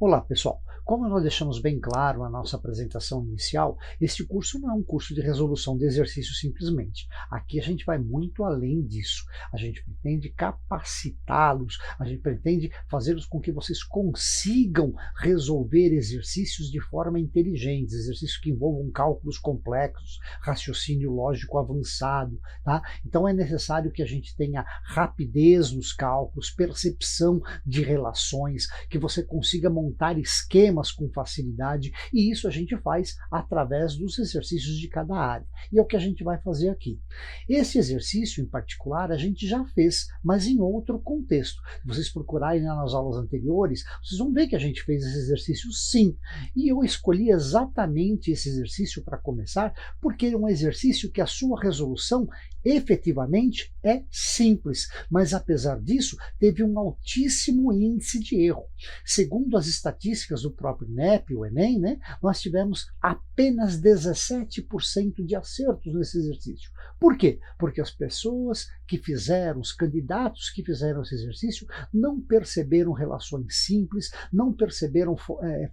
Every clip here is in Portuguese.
Olá, pessoal. Como nós deixamos bem claro na nossa apresentação inicial, este curso não é um curso de resolução de exercício simplesmente. Aqui a gente vai muito além disso. A gente pretende capacitá-los, a gente pretende fazê-los com que vocês consigam resolver exercícios de forma inteligente, exercícios que envolvam cálculos complexos, raciocínio lógico avançado, tá? Então é necessário que a gente tenha rapidez nos cálculos, percepção de relações, que você consiga montar esquemas com facilidade, e isso a gente faz através dos exercícios de cada área. E é o que a gente vai fazer aqui. Esse exercício em particular a gente já fez, mas em outro contexto. Se vocês procurarem nas aulas anteriores, vocês vão ver que a gente fez esse exercício sim. E eu escolhi exatamente esse exercício para começar, porque é um exercício que a sua resolução efetivamente é simples, mas apesar disso teve um altíssimo índice de erro. Segundo as estatísticas do próprio INEP, o Enem, né, nós tivemos apenas 17% de acertos nesse exercício. Por quê? Porque as pessoas que fizeram, os candidatos que fizeram esse exercício, não perceberam relações simples, não perceberam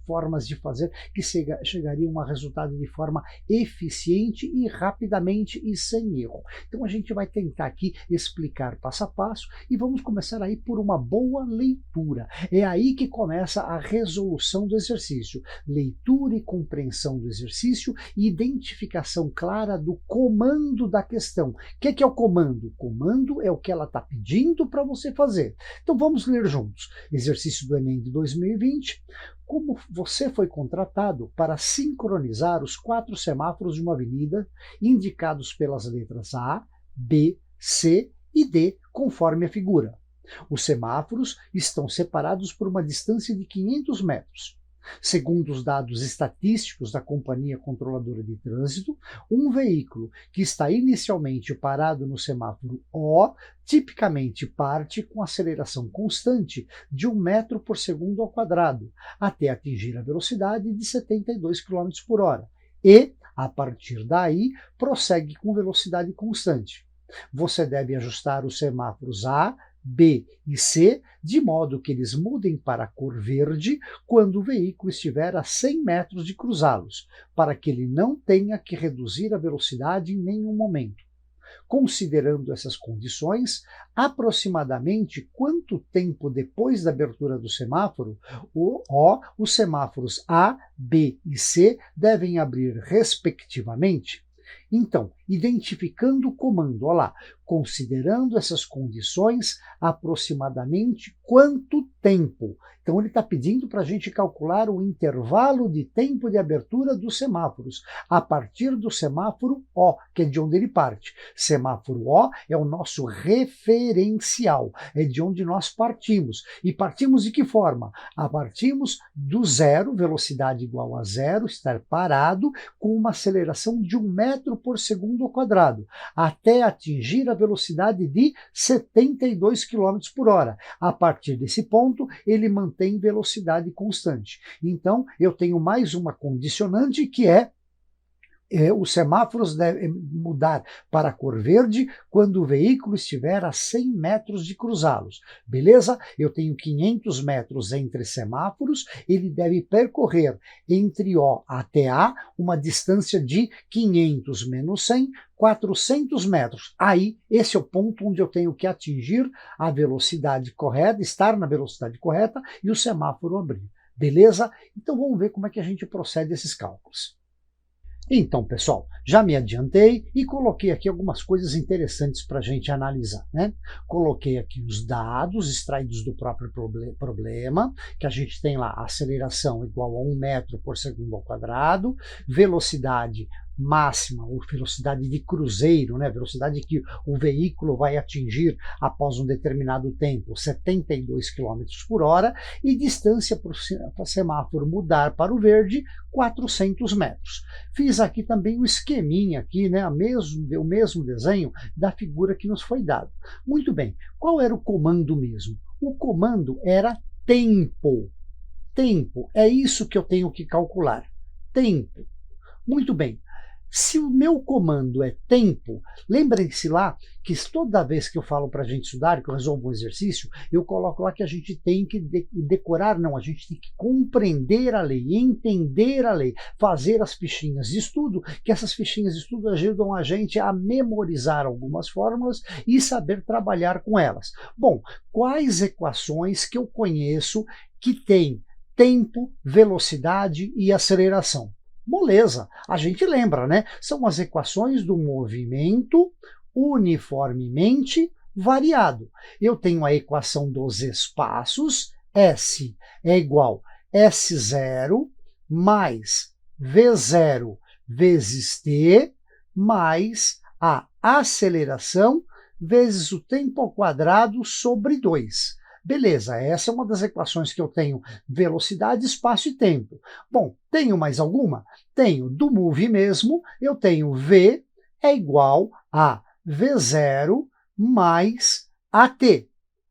formas de fazer que chegariam a resultado de forma eficiente e rapidamente e sem erro. Então a gente vai tentar aqui explicar passo a passo e vamos começar aí por uma boa leitura. É aí que começa a resolução do exercício. Leitura e compreensão do exercício e identificação clara do comando da questão. O que é o comando? O comando é o que ela está pedindo para você fazer. Então vamos ler juntos. Exercício do Enem de 2020. Como você foi contratado para sincronizar os 4 semáforos de uma avenida, indicados pelas letras A, B, C e D, conforme a figura. Os semáforos estão separados por uma distância de 500 metros. Segundo os dados estatísticos da Companhia Controladora de Trânsito, um veículo que está inicialmente parado no semáforo O tipicamente parte com aceleração constante de 1 metro por segundo ao quadrado, até atingir a velocidade de 72 km por hora, e, a partir daí, prossegue com velocidade constante. Você deve ajustar os semáforos A, B e C, de modo que eles mudem para a cor verde quando o veículo estiver a 100 metros de cruzá-los, para que ele não tenha que reduzir a velocidade em nenhum momento. Considerando essas condições, aproximadamente quanto tempo depois da abertura do semáforo, os semáforos A, B e C devem abrir respectivamente? Então, identificando o comando, olha lá, considerando essas condições, aproximadamente quanto tempo? Então ele está pedindo para a gente calcular o intervalo de tempo de abertura dos semáforos, a partir do semáforo O, que é de onde ele parte. Semáforo O é o nosso referencial, é de onde nós partimos. E partimos de que forma? Partimos do zero, velocidade igual a zero, estar parado, com uma aceleração de 1 metro por segundo ao quadrado, até atingir a velocidade de 72 km por hora. A partir desse ponto, ele mantém velocidade constante. Então, eu tenho mais uma condicionante que os semáforos devem mudar para a cor verde quando o veículo estiver a 100 metros de cruzá-los. Beleza? Eu tenho 500 metros entre semáforos, ele deve percorrer entre O até A uma distância de 500 menos 100, 400 metros. Aí, esse é o ponto onde eu tenho que atingir a velocidade correta, estar na velocidade correta e o semáforo abrir. Beleza? Então vamos ver como é que a gente procede esses cálculos. Então, pessoal, já me adiantei e coloquei aqui algumas coisas interessantes para a gente analisar, né? Coloquei aqui os dados extraídos do próprio problema, que a gente tem lá aceleração igual a 1 metro por segundo ao quadrado, velocidade máxima, ou velocidade de cruzeiro, né? Velocidade que o veículo vai atingir após um determinado tempo, 72 km por hora, e distância para o semáforo mudar para o verde, 400 metros. Fiz aqui também o esqueminha, aqui, né? O mesmo desenho da figura que nos foi dado. Muito bem, qual era o comando mesmo? O comando era tempo. Tempo, é isso que eu tenho que calcular. Tempo. Muito bem. Se o meu comando é tempo, lembrem-se lá que toda vez que eu falo para a gente estudar, que eu resolvo um exercício, eu coloco lá que a gente tem que decorar, não, a gente tem que compreender a lei, entender a lei, fazer as fichinhas de estudo, que essas fichinhas de estudo ajudam a gente a memorizar algumas fórmulas e saber trabalhar com elas. Bom, quais equações que eu conheço que têm tempo, velocidade e aceleração? Moleza, a gente lembra, né? São as equações do movimento uniformemente variado. Eu tenho a equação dos espaços, S é igual a S0 mais V0 vezes T mais a aceleração vezes o tempo ao quadrado sobre 2. Beleza, essa é uma das equações que eu tenho, velocidade, espaço e tempo. Bom, tenho mais alguma? Tenho, do move mesmo, eu tenho V é igual a V0 mais AT.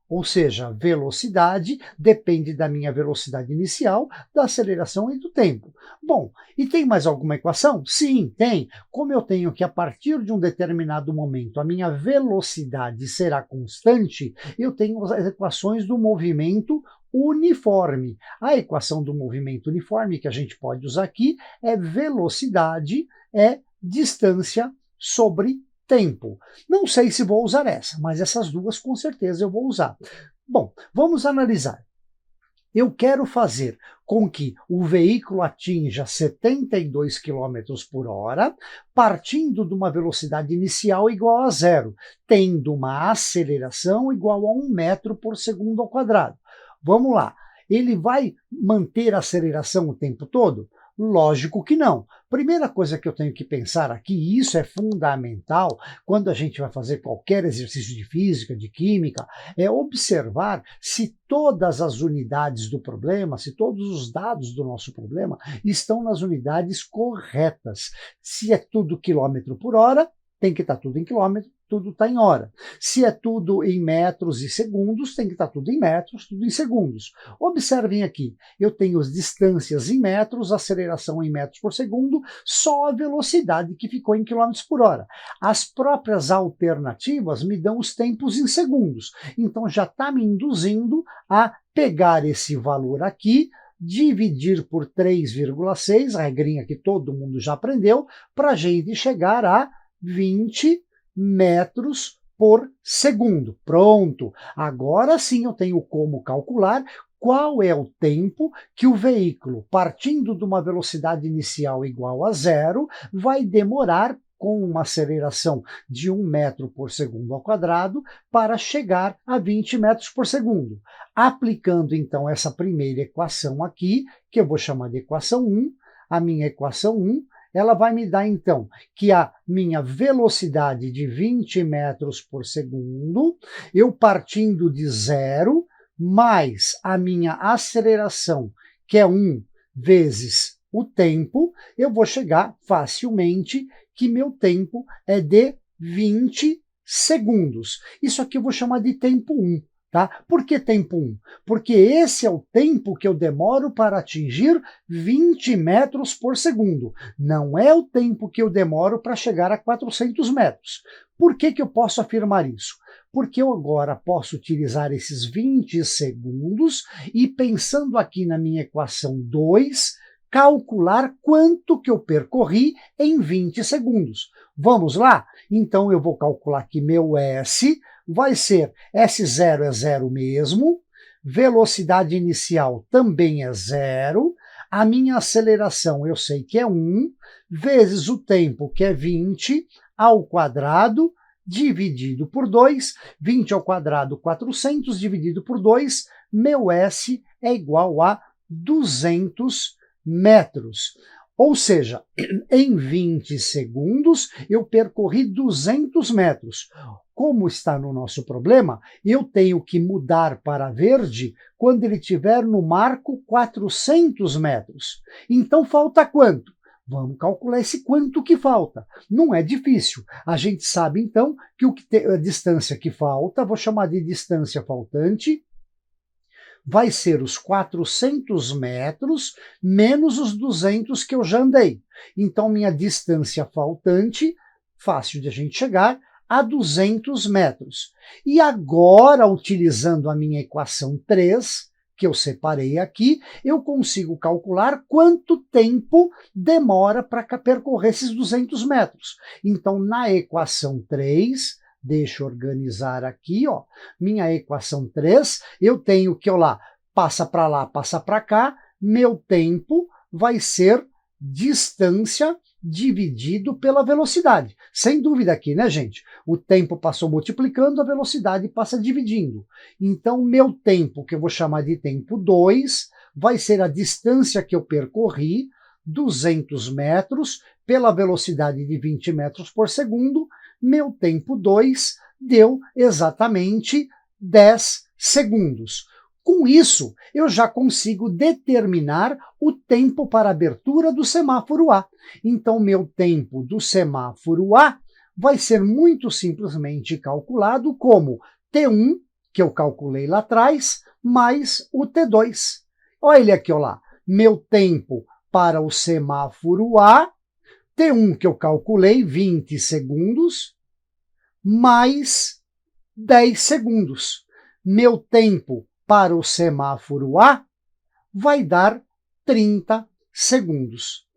Ou seja, velocidade depende da minha velocidade inicial, da aceleração e do tempo. Bom, e tem mais alguma equação? Sim, tem. Como eu tenho que, a partir de um determinado momento, a minha velocidade será constante, eu tenho as equações do movimento uniforme. A equação do movimento uniforme que a gente pode usar aqui é velocidade é distância sobre tempo. Não sei se vou usar essa, mas essas duas com certeza eu vou usar. Bom, vamos analisar. Eu quero fazer com que o veículo atinja 72 km por hora, partindo de uma velocidade inicial igual a zero, tendo uma aceleração igual a 1 metro por segundo ao quadrado. Vamos lá. Ele vai manter a aceleração o tempo todo? Lógico que não. Primeira coisa que eu tenho que pensar aqui, e isso é fundamental quando a gente vai fazer qualquer exercício de física, de química, é observar se todas as unidades do problema, se todos os dados do nosso problema estão nas unidades corretas. Se é tudo quilômetro por hora, tem que estar tudo em quilômetro, tudo está em hora. Se é tudo em metros e segundos, tem que estar tudo em metros, tudo em segundos. Observem aqui, eu tenho as distâncias em metros, aceleração em metros por segundo, só a velocidade que ficou em quilômetros por hora. As próprias alternativas me dão os tempos em segundos. Então já está me induzindo a pegar esse valor aqui, dividir por 3,6, a regrinha que todo mundo já aprendeu, para a gente chegar a 20 metros por segundo. Pronto! Agora sim eu tenho como calcular qual é o tempo que o veículo, partindo de uma velocidade inicial igual a zero, vai demorar com uma aceleração de 1 metro por segundo ao quadrado para chegar a 20 metros por segundo. Aplicando então essa primeira equação aqui, que eu vou chamar de equação 1, a minha equação 1, ela vai me dar, então, que a minha velocidade de 20 metros por segundo, eu partindo de zero, mais a minha aceleração, que é 1 vezes o tempo, eu vou chegar facilmente que meu tempo é de 20 segundos. Isso aqui eu vou chamar de tempo 1. Tá? Por que tempo 1? Porque esse é o tempo que eu demoro para atingir 20 metros por segundo. Não é o tempo que eu demoro para chegar a 400 metros. Por que eu posso afirmar isso? Porque eu agora posso utilizar esses 20 segundos e, pensando aqui na minha equação 2, calcular quanto que eu percorri em 20 segundos. Vamos lá? Então eu vou calcular que meu S vai ser S0 é zero mesmo, velocidade inicial também é zero, a minha aceleração eu sei que é 1, vezes o tempo, que é 20, ao quadrado, dividido por 2, 20 ao quadrado, 400, dividido por 2, meu S é igual a 200 metros. Ou seja, em 20 segundos eu percorri 200 metros. Como está no nosso problema, eu tenho que mudar para verde quando ele estiver no marco 400 metros. Então falta quanto? Vamos calcular esse quanto que falta. Não é difícil. A gente sabe então que a distância que falta, vou chamar de distância faltante, vai ser os 400 metros menos os 200 que eu já andei. Então, minha distância faltante, fácil de a gente chegar, a 200 metros. E agora, utilizando a minha equação 3, que eu separei aqui, eu consigo calcular quanto tempo demora para percorrer esses 200 metros. Então, na equação 3, deixa eu organizar aqui, ó, minha equação 3, eu tenho que, ó lá, passa para cá, meu tempo vai ser distância dividido pela velocidade. Sem dúvida aqui, né, gente? O tempo passou multiplicando, a velocidade passa dividindo. Então, meu tempo, que eu vou chamar de tempo 2, vai ser a distância que eu percorri, 200 metros, pela velocidade de 20 metros por segundo. Meu tempo 2 deu exatamente 10 segundos. Com isso, eu já consigo determinar o tempo para a abertura do semáforo A. Então, meu tempo do semáforo A vai ser muito simplesmente calculado como T1, que eu calculei lá atrás, mais o T2. Olha ele aqui, ó lá. Meu tempo para o semáforo A, T1 que eu calculei, 20 segundos, mais 10 segundos. Meu tempo para o semáforo A vai dar 30 segundos.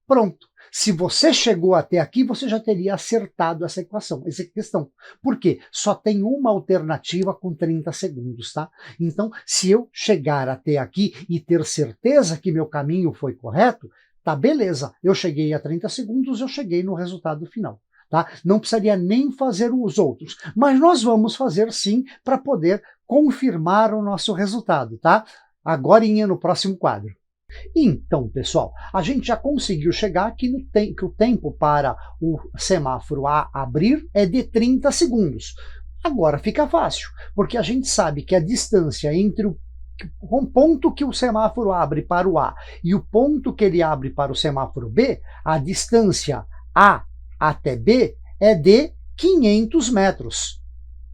Pronto. Se você chegou até aqui, você já teria acertado essa equação, essa questão. Por quê? Só tem uma alternativa com 30 segundos, tá? Então, se eu chegar até aqui e ter certeza que meu caminho foi correto, tá beleza. Eu cheguei a 30 segundos, eu cheguei no resultado final. Tá? Não precisaria nem fazer os outros, mas nós vamos fazer sim para poder confirmar o nosso resultado, tá? Agorinha no próximo quadro. Então, pessoal, a gente já conseguiu chegar aqui no que o tempo para o semáforo A abrir é de 30 segundos. Agora fica fácil, porque a gente sabe que a distância entre o ponto que o semáforo abre para o A e o ponto que ele abre para o semáforo B, a distância A até B é de 500 metros.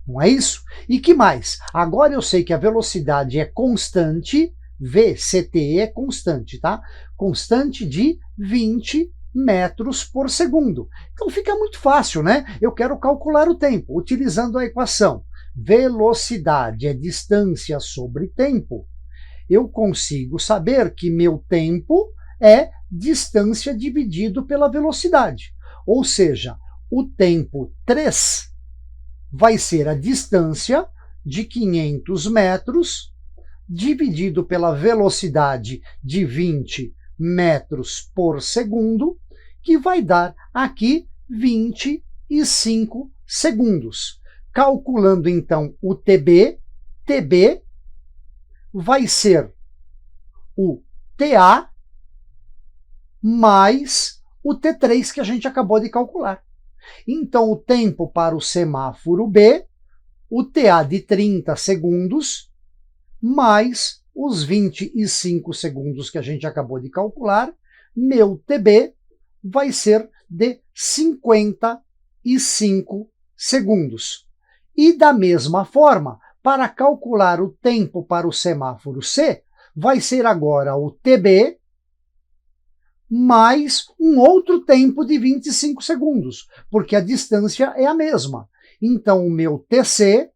Não é isso? E que mais? Agora eu sei que a velocidade é constante, VCTE é constante, tá? Constante de 20 metros por segundo. Então fica muito fácil, né? Eu quero calcular o tempo, utilizando a equação velocidade é distância sobre tempo. Eu consigo saber que meu tempo é distância dividido pela velocidade. Ou seja, o tempo 3 vai ser a distância de 500 metros dividido pela velocidade de 20 metros por segundo, que vai dar aqui 25 segundos. Calculando então o TB, TB vai ser o TA mais o T3 que a gente acabou de calcular. Então, o tempo para o semáforo B, o TA de 30 segundos, mais os 25 segundos que a gente acabou de calcular, meu TB vai ser de 55 segundos. E da mesma forma, para calcular o tempo para o semáforo C, vai ser agora o TB mais um outro tempo de 25 segundos, porque a distância é a mesma. Então, o meu TC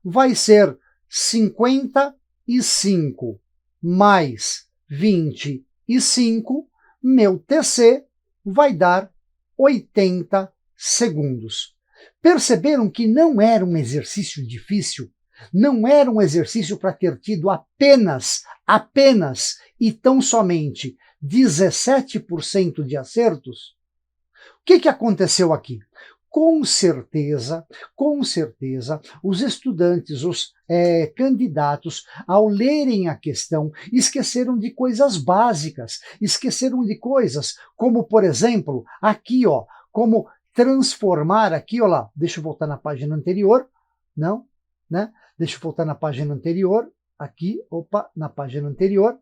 vai ser 55 mais 25, meu TC vai dar 80 segundos. Perceberam que não era um exercício difícil? Não era um exercício para ter tido apenas e tão somente 17% de acertos? O que aconteceu aqui? Com certeza, os estudantes, os candidatos, ao lerem a questão, esqueceram de coisas básicas, esqueceram de coisas como, por exemplo, aqui, ó, como transformar aqui, ó lá, deixa eu voltar na página anterior, não, né? Deixa eu voltar na página anterior, aqui, opa, na página anterior.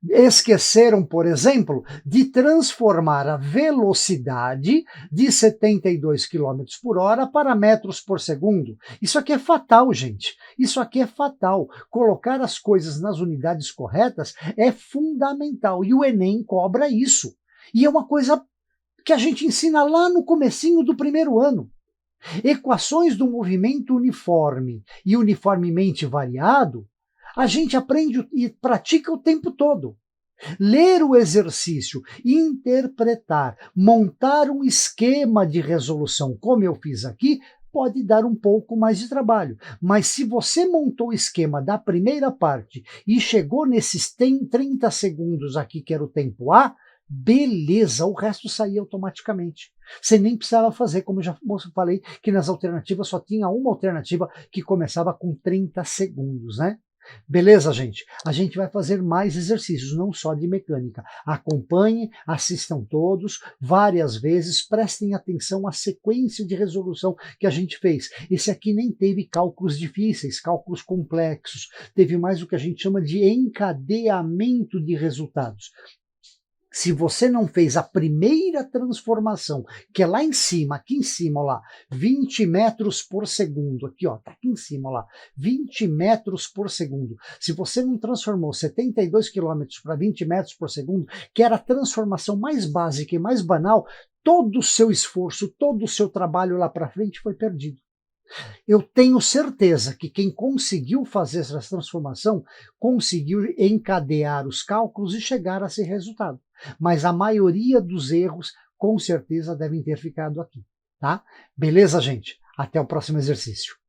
Esqueceram, por exemplo, de transformar a velocidade de 72 quilômetros por hora para metros por segundo. Isso aqui é fatal, gente. Isso aqui é fatal. Colocar as coisas nas unidades corretas é fundamental. E o Enem cobra isso. E é uma coisa que a gente ensina lá no comecinho do primeiro ano. Equações do movimento uniforme e uniformemente variado, a gente aprende e pratica o tempo todo. Ler o exercício, interpretar, montar um esquema de resolução, como eu fiz aqui, pode dar um pouco mais de trabalho. Mas se você montou o esquema da primeira parte e chegou nesses 30 segundos aqui, que era o tempo A, beleza, o resto saía automaticamente. Você nem precisava fazer, como eu já falei, que nas alternativas só tinha uma alternativa que começava com 30 segundos, né? Beleza, gente? A gente vai fazer mais exercícios, não só de mecânica. Acompanhem, assistam todos, várias vezes, prestem atenção à sequência de resolução que a gente fez. Esse aqui nem teve cálculos difíceis, cálculos complexos, teve mais o que a gente chama de encadeamento de resultados. Se você não fez a primeira transformação, que é lá em cima, aqui em cima, ó lá, 20 metros por segundo, aqui ó, tá aqui em cima, ó lá, 20 metros por segundo. Se você não transformou 72 quilômetros para 20 metros por segundo, que era a transformação mais básica e mais banal, todo o seu esforço, todo o seu trabalho lá para frente foi perdido. Eu tenho certeza que quem conseguiu fazer essa transformação conseguiu encadear os cálculos e chegar a esse resultado. Mas a maioria dos erros, com certeza, devem ter ficado aqui. Tá? Beleza, gente? Até o próximo exercício.